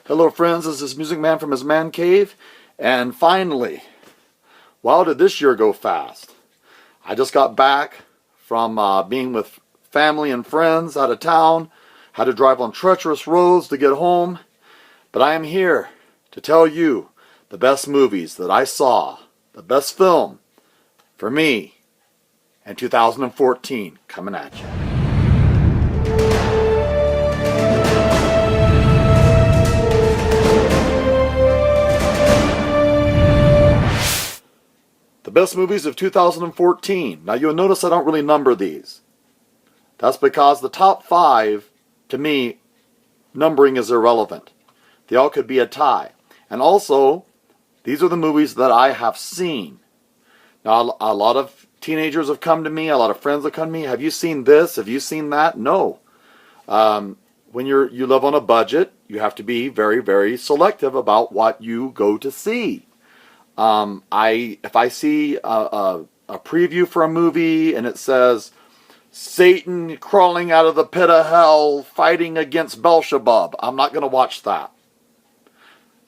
Hello friends, this is Music Man from his man cave, and finally, wow, did this year go fast. I just got back from being with family and friends out of town, had to drive on treacherous roads to get home, but I am here to tell you the best movies that I saw, the best film for me in 2014, coming at you. The best movies of 2014. Now you'll notice I don't really number these. That's because the top 5, to me, numbering is irrelevant. They all could be a tie. And also, these are the movies that I have seen. Now a lot of teenagers have come to me, a lot of friends have come to me, have you seen this, have you seen that? No. When you live on a budget, you have to be very, very selective about what you go to see. If I see a preview for a movie and it says Satan crawling out of the pit of hell fighting against Beelzebub, I'm not going to watch that.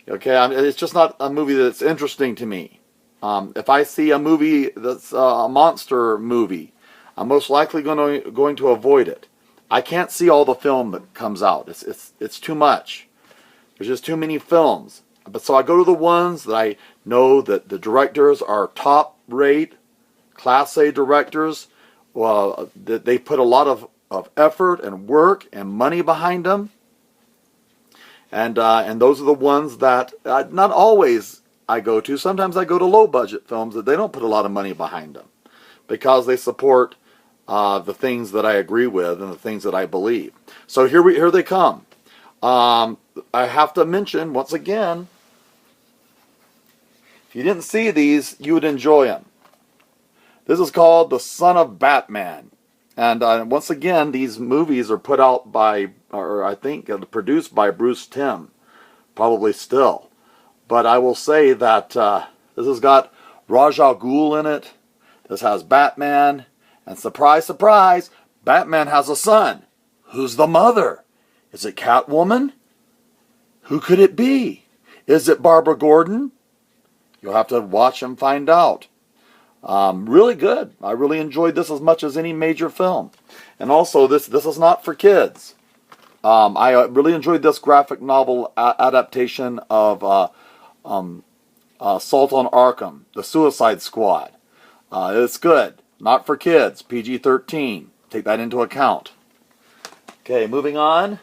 Okay, it's just not a movie that's interesting to me. If I see a movie that's a monster movie, I'm most likely going to avoid it. I can't see all the film that comes out. It's too much. There's just too many films. But so I go to the ones that I know that the directors are top-rate, Class A directors. That they put a lot of effort and work and money behind them. And those are the ones that not always I go to. Sometimes I go to low-budget films that they don't put a lot of money behind them because they support the things that I agree with and the things that I believe. So here they come. I have to mention once again, if you didn't see these, you would enjoy them. This is called The Son of Batman. And once again, these movies are put out by, or I think produced by Bruce Timm. Probably still. But I will say that this has got Ra's al Ghul in it. This has Batman. And surprise, surprise, Batman has a son. Who's the mother? Is it Catwoman? Who could it be? Is it Barbara Gordon? You'll have to watch and find out. Really good. I really enjoyed this as much as any major film. And also, this is not for kids. I really enjoyed this graphic novel adaptation of Assault on Arkham, The Suicide Squad. It's good. Not for kids. PG-13. Take that into account. Okay, moving on.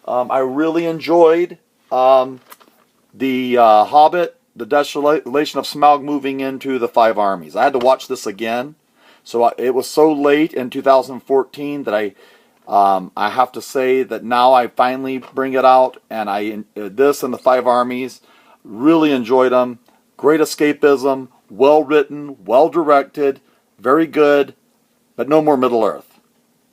I really enjoyed the Hobbit, The Desolation of Smaug moving into the Five Armies. I had to watch this again. So it was so late in 2014 that I have to say that now I finally bring it out. And this and the Five Armies, really enjoyed them. Great escapism, well written, well directed, very good, but no more Middle Earth.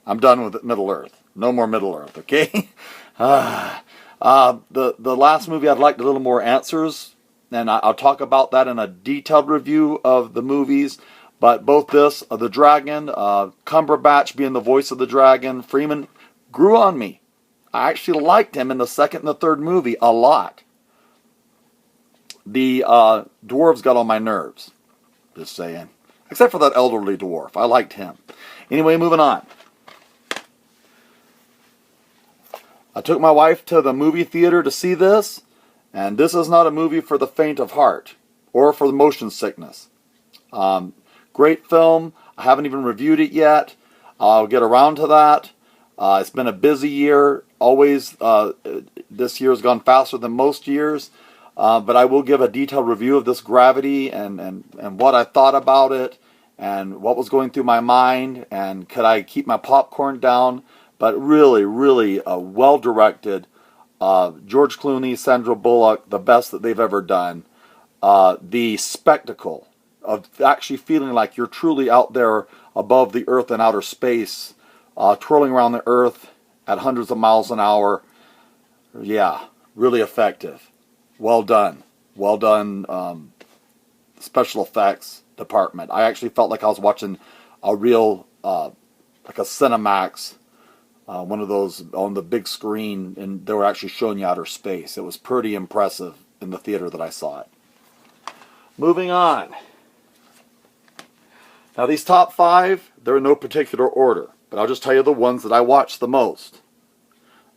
I'm done with Middle Earth. No more Middle Earth, okay? The last movie I'd liked a little more answers, and I'll talk about that in a detailed review of the movies. But both this, the Dragon, Cumberbatch being the voice of the Dragon, Freeman, grew on me. I actually liked him in the second and the third movie a lot. The dwarves got on my nerves, just saying. Except for that elderly dwarf. I liked him. Anyway, moving on. I took my wife to the movie theater to see this, and this is not a movie for the faint of heart or for the motion sickness. Great film. I haven't even reviewed it yet. I'll get around to that. It's been a busy year. Always, this year has gone faster than most years. But I will give a detailed review of this Gravity and what I thought about it and what was going through my mind and could I keep my popcorn down. But really, really well-directed. George Clooney, Sandra Bullock, the best that they've ever done. The spectacle of actually feeling like you're truly out there above the earth in outer space, twirling around the earth at hundreds of miles an hour. Yeah, really effective. Well done. Well done special effects department. I actually felt like I was watching a real, like a Cinemax one of those on the big screen, and they were actually showing you outer space. It was pretty impressive in the theater that I saw it. Moving on. Now these top 5, they're in no particular order, but I'll just tell you the ones that I watched the most,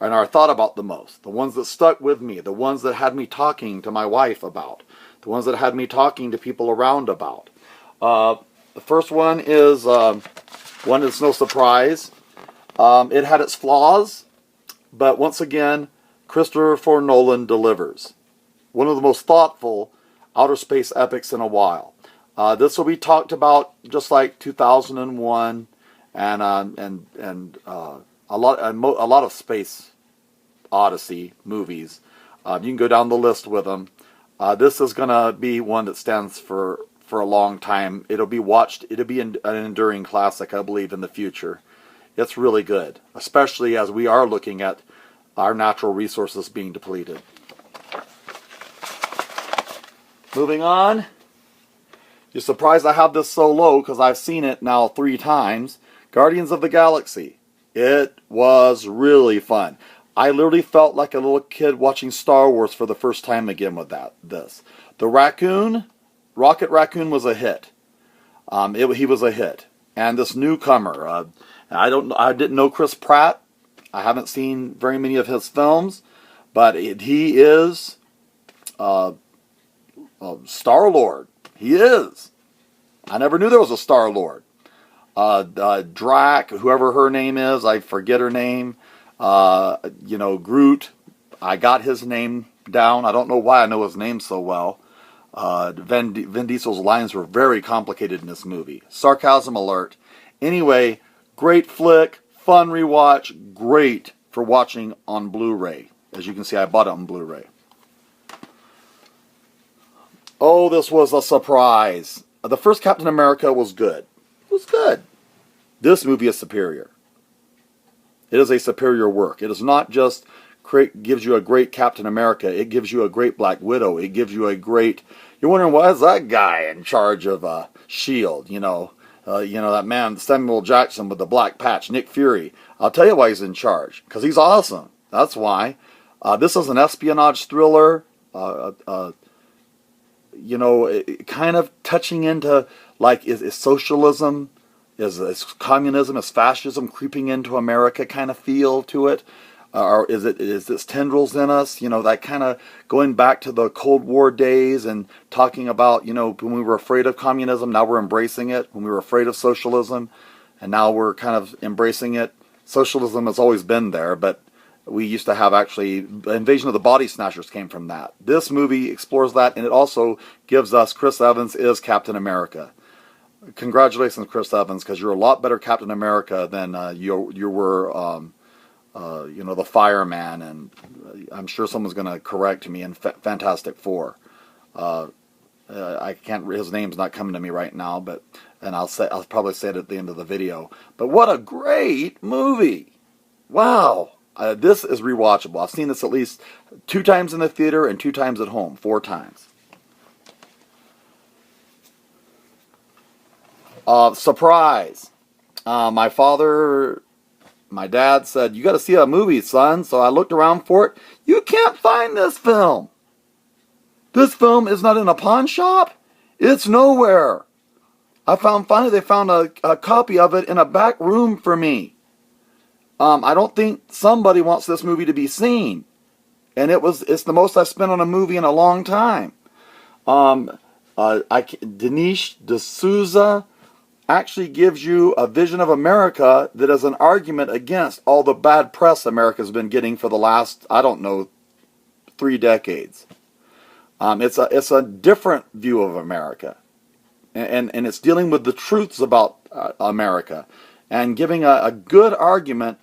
and I thought about the most, the ones that stuck with me, the ones that had me talking to my wife about, the ones that had me talking to people around about. The first one is one that's no surprise. It had its flaws, but once again, Christopher Nolan delivers. One of the most thoughtful outer space epics in a while. This will be talked about just like 2001 and a lot of Space Odyssey movies. You can go down the list with them. This is going to be one that stands for a long time. It'll be watched. It'll be an enduring classic, I believe, in the future. It's really good, especially as we are looking at our natural resources being depleted. Moving on. You're surprised I have this so low because I've seen it now 3 times. Guardians of the Galaxy. It was really fun. I literally felt like a little kid watching Star Wars for the first time again with this. The Rocket Raccoon was a hit. He was a hit. And this newcomer, I didn't know Chris Pratt. I haven't seen very many of his films, but he is Star-Lord. He is. I never knew there was a Star-Lord. Drac, whoever her name is, I forget her name. Groot, I got his name down. I don't know why I know his name so well. Vin Diesel's lines were very complicated in this movie. Sarcasm alert. Anyway, great flick, fun rewatch, great for watching on Blu-ray. As you can see, I bought it on Blu-ray. Oh, this was a surprise. The first Captain America was good. It was good. This movie is superior. It is a superior work. It is not just gives you a great Captain America. It gives you a great Black Widow. It gives you a great... You're wondering, why is that guy in charge of S.H.I.E.L.D.? That man, Samuel Jackson with the black patch, Nick Fury. I'll tell you why he's in charge. Because he's awesome. That's why. This is an espionage thriller. Kind of touching into, like, is socialism, is communism, is fascism creeping into America kind of feel to it? Or is this tendrils in us? That kind of going back to the Cold War days and talking about, when we were afraid of communism, now we're embracing it. When we were afraid of socialism, and now we're kind of embracing it. Socialism has always been there, but we used to have actually, Invasion of the Body Snatchers came from that. This movie explores that, and it also gives us Chris Evans is Captain America. Congratulations, Chris Evans, because you're a lot better Captain America than you were, the fireman, and I'm sure someone's going to correct me in Fantastic Four. I can't. His name's not coming to me right now, I'll probably say it at the end of the video. But what a great movie! Wow. This is rewatchable. I've seen this at least 2 times in the theater and 2 times at home. 4 times. Surprise. My dad said, "You got to see a movie, son." So I looked around for it. You can't find this film. This film is not in a pawn shop. It's nowhere. Finally they found a copy of it in a back room for me. I don't think somebody wants this movie to be seen. And it's the most I've spent on a movie in a long time. Dinesh DSouza actually gives you a vision of America that is an argument against all the bad press America's been getting for the last, 3 decades. It's a different view of America. And it's dealing with the truths about America. And giving a good argument.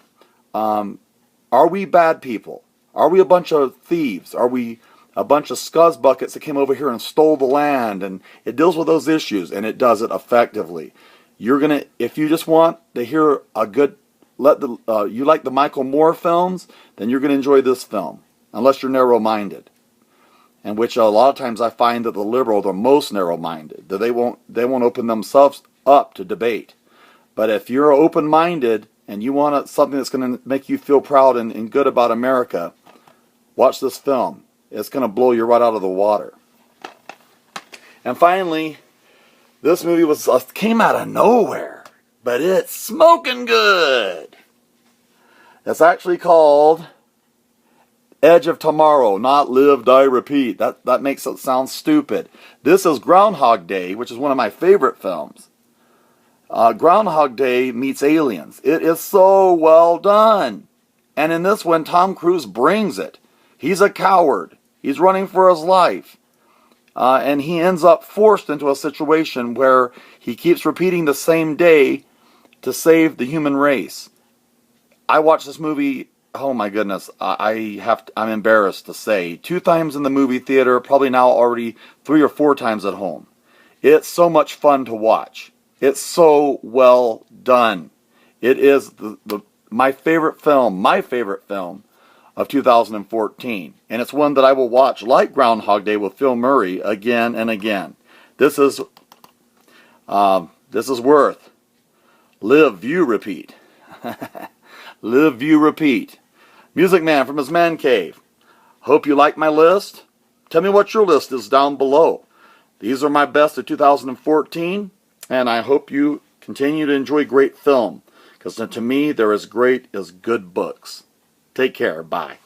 Are we bad people? Are we a bunch of thieves? Are we a bunch of scuzzbuckets that came over here and stole the land? And it deals with those issues, and it does it effectively. If you just want to hear a good, you like the Michael Moore films, then you're going to enjoy this film, unless you're narrow-minded. And which a lot of times I find that the liberals are most narrow-minded, that they won't open themselves up to debate. But if you're open-minded, and you want something that's going to make you feel proud and good about America, watch this film. It's going to blow you right out of the water. And finally, this movie came out of nowhere, but it's smoking good. It's actually called Edge of Tomorrow, not Live, Die, Repeat. That makes it sound stupid. This is Groundhog Day, which is one of my favorite films. Groundhog Day meets Aliens. It is so well done. And in this one, Tom Cruise brings it. He's a coward. He's running for his life. And he ends up forced into a situation where he keeps repeating the same day to save the human race. I watched this movie, oh my goodness, I'm embarrassed to say, 2 times in the movie theater, probably now already 3 or 4 times at home. It's so much fun to watch. It's so well done. It is my favorite film of 2014. And it's one that I will watch like Groundhog Day with Phil Murray again and again. This is worth Live, View, Repeat. Live, View, Repeat. Music Man from his man cave. Hope you like my list. Tell me what your list is down below. These are my best of 2014, and I hope you continue to enjoy great film, because to me, they're as great as good books. Take care. Bye.